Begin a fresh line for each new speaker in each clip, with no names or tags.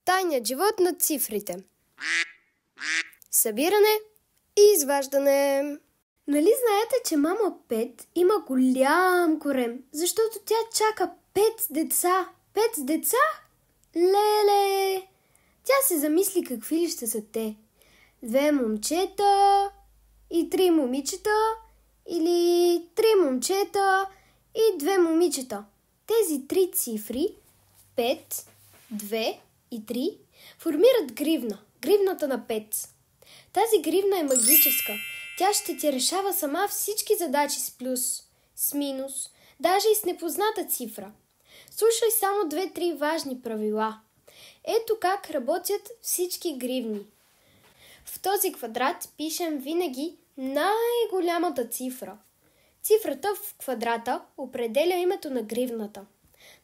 Тайният живот на цифрите. Събиране и изваждане. Нали знаете, че мама Пет има голям корем, защото тя чака 5 деца. 5 деца? Леле! Тя се замисли какви ли ще са те. 2 момчета и 3 момичета или 3 момчета и 2 момичета. Тези 3 цифри 5, 2 и 3 формират гривна. Гривната на 5. Тази гривна е магическа. Тя ще ти решава сама всички задачи с плюс, с минус, даже и с непозната цифра. Слушай само 2-3 важни правила. Ето как работят всички гривни. В този квадрат пишем винаги най-голямата цифра. Цифрата в квадрата определя името на гривната.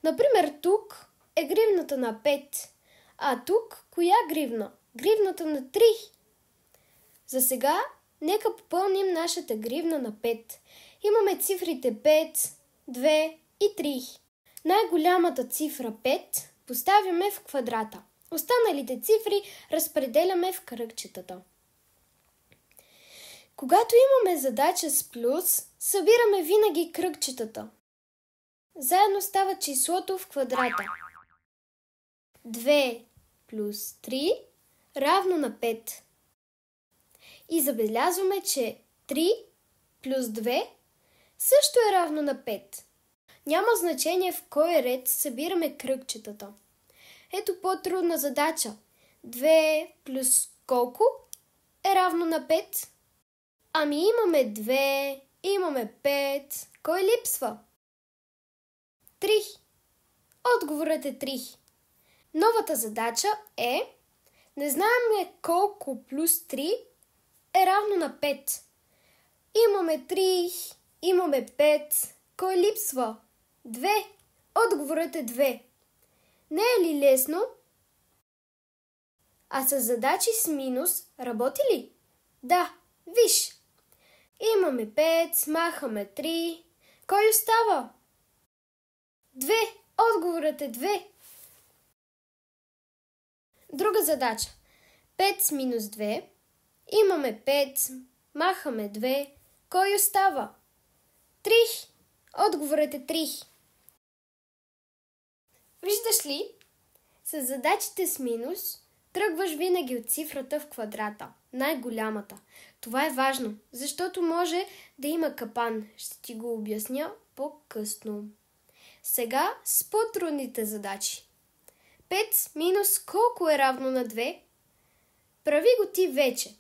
Например, тук е гривната на 5, а тук коя гривна? Гривната на 3. За сега нека попълним нашата гривна на 5. Имаме цифрите 5, 2 и 3. Най-голямата цифра 5 поставяме в квадрата. Останалите цифри разпределяме в кръгчетата. Когато имаме задача с плюс, събираме винаги кръгчетата. Заедно става числото в квадрата. 2 плюс 3 равно на 5. И забелязваме, че 3 плюс 2 също е равно на 5. Няма значение в кой ред събираме кръгчетата. Ето по-трудна задача. 2 плюс колко е равно на 5? Ами имаме 2, имаме 5. Кой липсва? 3. Отговорът е 3. Новата задача е: не знаем колко плюс 3 е равно на 5. Имаме 3, имаме 5. Кой липсва? 2. Отговорът е 2. Не е ли лесно? А с задачи с минус работи ли? Да, виж. Имаме 5, смахаме 3. Кой остава? 2. Отговорът е 2. Друга задача. 5 с минус 2. Имаме 5, махаме 2. Кой остава? 3. Отговорът е 3. Виждаш ли? С задачите с минус тръгваш винаги от цифрата в квадрата, най-голямата. Това е важно, защото може да има капан. Ще ти го обясня по-късно. Сега с по-трудните задачи. 5 минус колко е равно на 2? Прави го ти вече.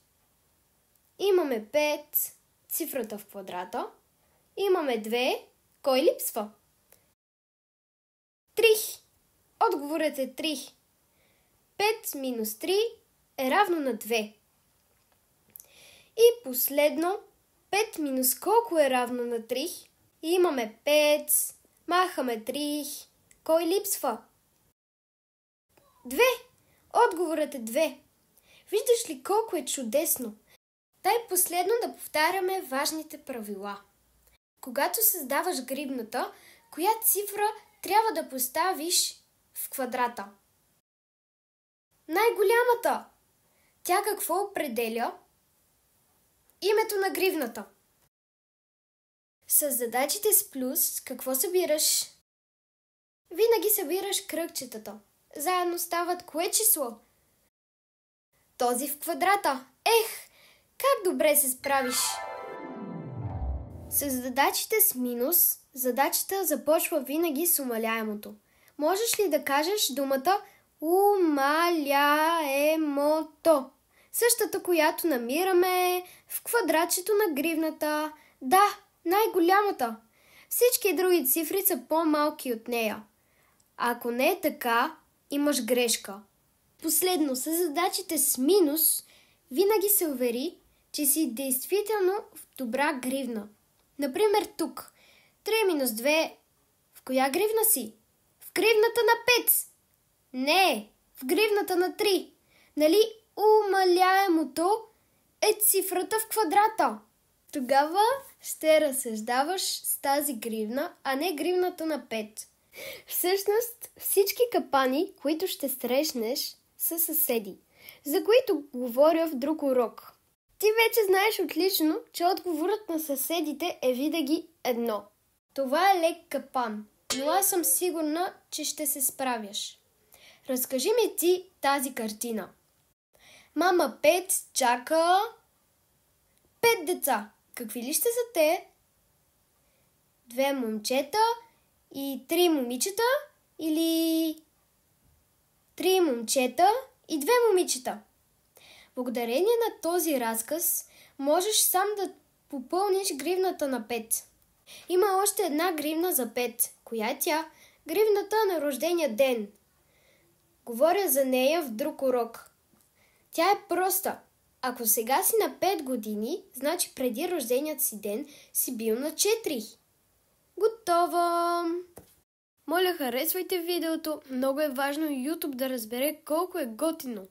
Имаме 5, цифрата в квадрата. Имаме 2. Кой липсва? 3. Отговорът е 3. 5 минус 3 е равно на 2. И последно, 5 минус колко е равно на 3? И имаме 5, махаме 3. Кой липсва? 2. Отговорът е 2. Виждаш ли колко е чудесно? Дай последно да повтаряме важните правила. Когато създаваш гривната, коя цифра трябва да поставиш в квадрата? Най-голямата. Тя какво определя? Името на гривната. С задачите с плюс какво събираш? Винаги събираш кръгчетата. Заедно стават кое число? Този в квадрата. Как добре се справиш! С задачите с минус, задачата започва винаги с умаляемото. Можеш ли да кажеш думата умаляемото? Същата, която намираме в квадратчето на гривната. Да, най-голямата. Всички други цифри са по-малки от нея. Ако не е така, имаш грешка. Последно, с задачите с минус, винаги се увери, че си действително в добра гривна. Например тук. 3 минус 2. В коя гривна си? В гривната на 5. Не, в гривната на 3. Нали умаляемото е цифрата в квадрата? Тогава ще разсъждаваш с тази гривна, а не гривната на 5. Всъщност всички капани, които ще срещнеш, са съседи, за които говоря в друг урок. Ти вече знаеш отлично, че отговорът на съседите е винаги едно. Това е лек капан, но аз съм сигурна, че ще се справяш. Разкажи ми ти тази картина. Мама Пет чака 5 деца. Какви ли ще са те? 2 момчета и 3 момичета или 3 момчета и 2 момичета? Благодарение на този разказ можеш сам да попълниш гривната на Пет. Има още една гривна за Пет. Коя е тя? Гривната на рождения ден. Говоря за нея в друг урок. Тя е проста. Ако сега си на 5 години, значи преди рожденият си ден си бил на 4. Готова! Моля, харесвайте видеото. Много е важно YouTube да разбере колко е готино.